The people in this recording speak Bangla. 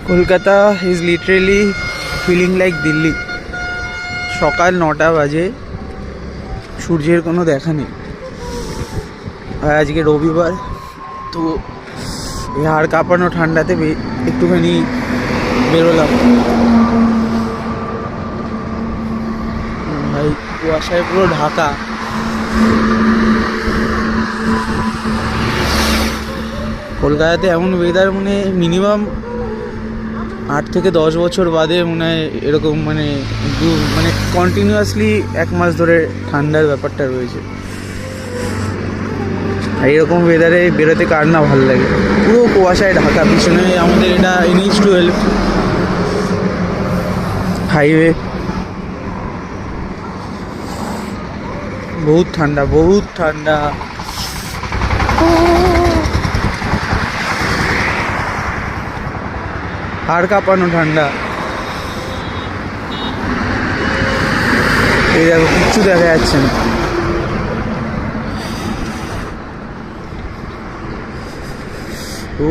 Kolkata is literally feeling like Delhi. সকাল 9টা বাজে, সূর্যের কোনো দেখা নেই। আর আজকে রবিবার, তো এই হাড় কাঁপানো ঠান্ডাতে একটুখানি বেরোলাম। ভাই কুয়াশায় পুরো ঢাকা। কলকাতাতে এমন ওয়েদার মানে মিনিমাম 8 থেকে 10 বছর বাদে মনে হয় এরকম মানে কন্টিনিউয়াসলি 1 মাস ধরে ঠান্ডার ব্যাপারটা রয়েছে। আর এরকম ওয়েদারে বেরোতে কার না ভালো লাগে। পুরো কুয়াশায় ঢাকা, পিছনে আমাদের এটা NH-12 হাইওয়ে। বহুত ঠান্ডা, বহুত ঠান্ডা। হাড় কাঁপানো ঠান্ডা। এই দেখো, কিচ্ছু দেখা যাচ্ছে না। ও